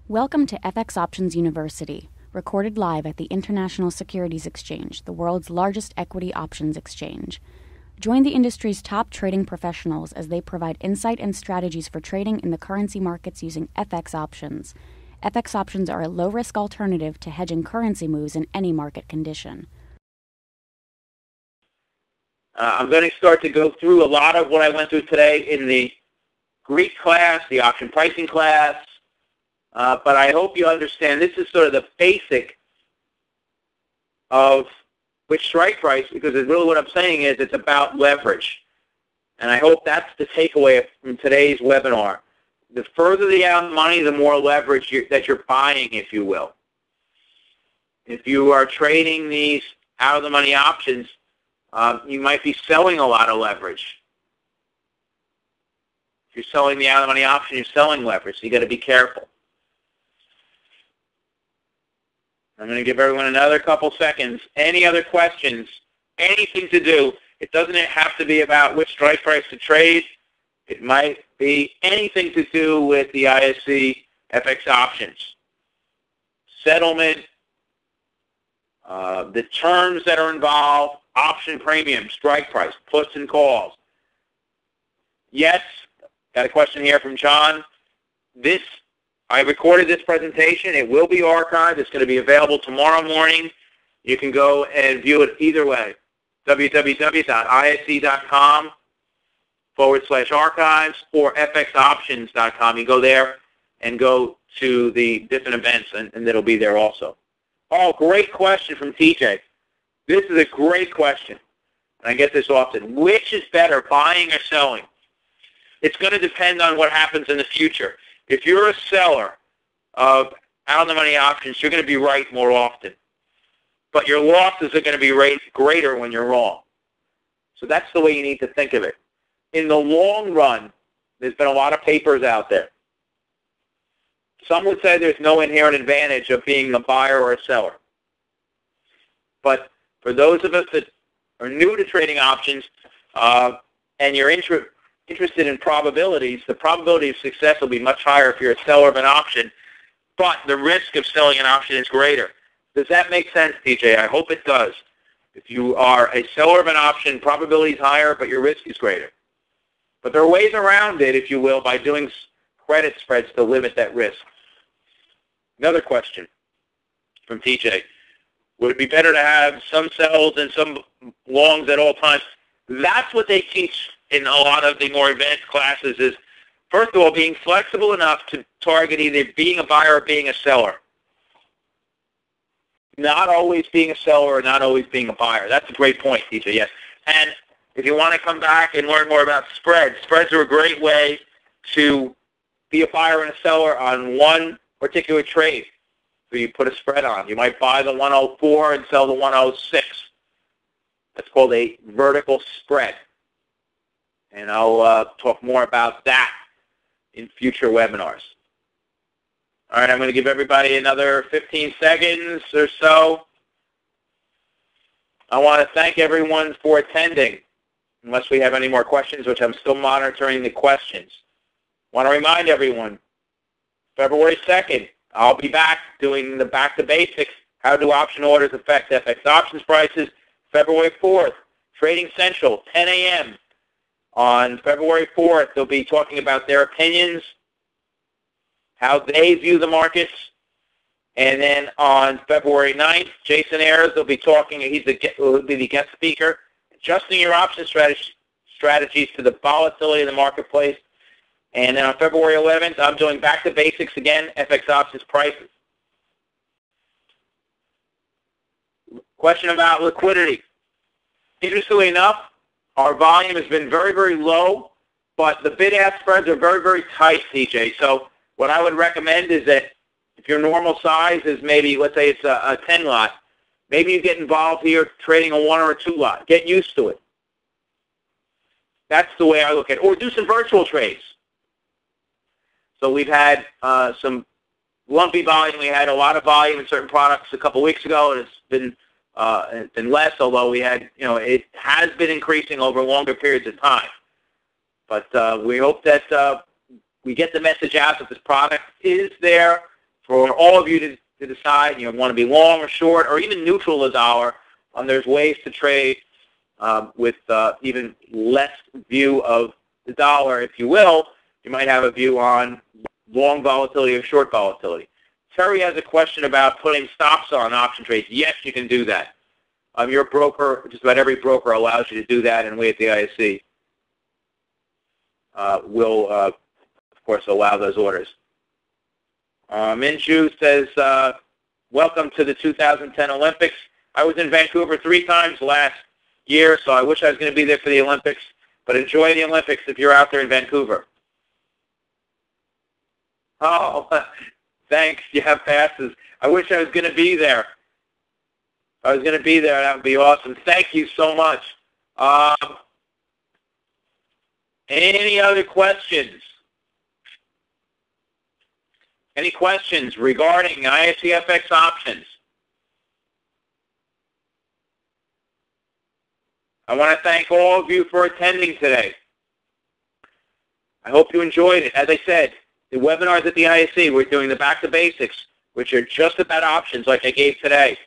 Welcome to FX Options University, recorded live at the International Securities Exchange, the world's largest equity options exchange. Join the industry's top trading professionals as they provide insight and strategies for trading in the currency markets using FX options. FX options are a low-risk alternative to hedging currency moves in any market condition. I'm going to start to go through a lot of what I went through today in the Greek class, the option pricing class, but I hope you understand this is sort of the basic of which strike price, because really what I'm saying is it's about leverage. And I hope that's the takeaway from today's webinar. The further the out of the money, the more leverage that you're buying, if you will. If you are trading these out of the money options, you might be selling a lot of leverage. If you're selling the out of the money option, you're selling leverage, so you got to be careful. I'm going to give everyone another couple seconds. Any other questions? Anything to do? It doesn't have to be about which strike price to trade. It might be anything to do with the ISC FX options. Settlement, the terms that are involved, option premium, strike price, puts and calls. Yes, got a question here from John. I recorded this presentation. It will be archived. It's going to be available tomorrow morning. You can go and view it either way. www.isc.com/archives or fxoptions.com. You go there and go to the different events, and it'll be there also. Oh, great question from TJ. This is a great question. And I get this often. Which is better, buying or selling? It's going to depend on what happens in the future. If you're a seller of out-of-the-money options, you're going to be right more often. But your losses are going to be greater when you're wrong. So that's the way you need to think of it. In the long run, there's been a lot of papers out there. Some would say there's no inherent advantage of being a buyer or a seller. But for those of us that are new to trading options and you're interested in probabilities, the probability of success will be much higher if you're a seller of an option, but the risk of selling an option is greater. Does that make sense, TJ? I hope it does. If you are a seller of an option, probability is higher, but your risk is greater. But there are ways around it, if you will, by doing credit spreads to limit that risk. Another question from TJ. Would it be better to have some sells and some longs at all times? That's what they teach in a lot of the more advanced classes is, first of all, being flexible enough to target either being a buyer or being a seller. Not always being a seller or not always being a buyer. That's a great point, TJ, yes. And if you want to come back and learn more about spreads, spreads are a great way to be a buyer and a seller on one particular trade. So you put a spread on. You might buy the 104 and sell the 106. That's called a vertical spread. And I'll talk more about that in future webinars. All right, I'm going to give everybody another 15 seconds or so. I want to thank everyone for attending, unless we have any more questions, which I'm still monitoring the questions. I want to remind everyone, February 2nd, I'll be back doing the Back to Basics, how do option orders affect FX options prices. February 4th, Trading Central, 10 a.m. On February 4th, they'll be talking about their opinions, how they view the markets. And then on February 9th, Jason Ayers will be talking, he'll be the guest speaker, adjusting your option strategies to the volatility of the marketplace. And then on February 11th, I'm doing Back to Basics again, FX options prices. Question about liquidity. Interestingly enough, our volume has been very, very low, but the bid-ask spreads are very, very tight, TJ. So what I would recommend is that if your normal size is maybe, let's say it's a 10 lot, maybe you get involved here trading a 1 or a 2 lot. Get used to it. That's the way I look at it. Or do some virtual trades. So we've had some lumpy volume. We had a lot of volume in certain products a couple weeks ago, and it's been less, although we had, it has been increasing over longer periods of time. But we hope that we get the message out that this product is there for all of you to decide, want to be long or short or even neutral the dollar. There's ways to trade with even less view of the dollar, if you will. You might have a view on long volatility or short volatility. Terry has a question about putting stops on option trades. Yes, you can do that. Your broker, just about every broker allows you to do that, and we at the ISC will, of course, allow those orders. Minju says, welcome to the 2010 Olympics. I was in Vancouver 3 times last year, so I wish I was going to be there for the Olympics, but enjoy the Olympics if you're out there in Vancouver. Oh, thanks. You have passes. I wish I was going to be there. If I was going to be there, that would be awesome. Thank you so much. Any other questions? Any questions regarding ISC FX options? I want to thank all of you for attending today. I hope you enjoyed it. As I said, the webinars at the ISC, we're doing the Back to Basics, which are just about options like I gave today.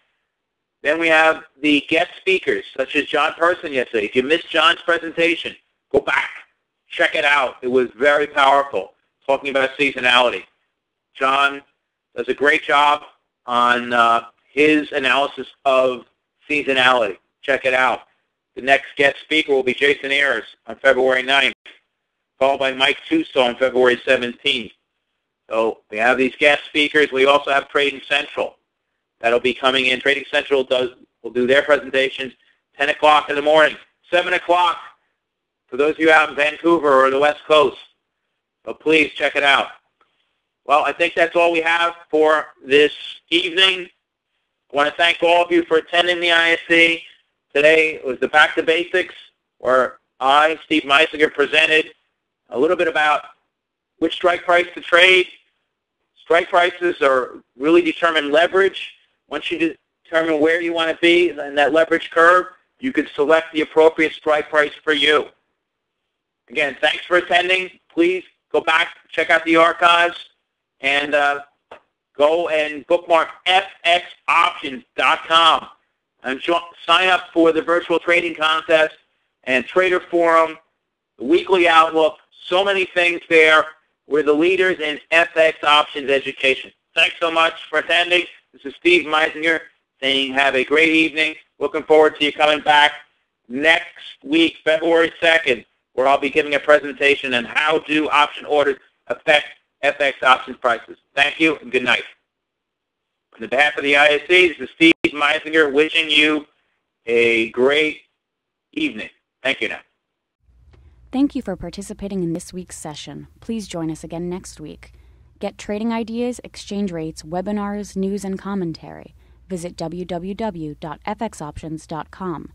Then we have the guest speakers, such as John Person yesterday. If you missed John's presentation, go back. Check it out. It was very powerful, talking about seasonality. John does a great job on his analysis of seasonality. Check it out. The next guest speaker will be Jason Ayers on February 9th, followed by Mike Tuso on February 17th. So we have these guest speakers. We also have Trading Central that'll be coming in. Trading Central will do their presentations 10 o'clock in the morning, 7 o'clock for those of you out in Vancouver or the West Coast. So please check it out. Well, I think that's all we have for this evening. I want to thank all of you for attending the ISC. Today was the Back to Basics, where I, Steve Meizinger, presented a little bit about which strike price to trade. Strike prices are really determine leverage. Once you determine where you want to be in that leverage curve, you can select the appropriate strike price for you. Again, thanks for attending. Please go back, check out the archives, and go and bookmark fxoptions.com and sign up for the virtual trading contest and trader forum, the weekly outlook, so many things there. We're the leaders in FX options education. Thanks so much for attending. This is Steve Meizinger saying have a great evening. Looking forward to you coming back next week, February 2nd, where I'll be giving a presentation on how do option orders affect FX options prices. Thank you and good night. On behalf of the ISC, this is Steve Meizinger wishing you a great evening. Thank you now. Thank you for participating in this week's session. Please join us again next week. Get trading ideas, exchange rates, webinars, news, and commentary. Visit www.fxoptions.com.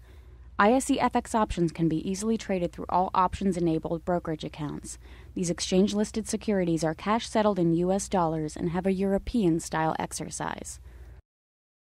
ISC FX options can be easily traded through all options-enabled brokerage accounts. These exchange-listed securities are cash-settled in U.S. dollars and have a European-style exercise.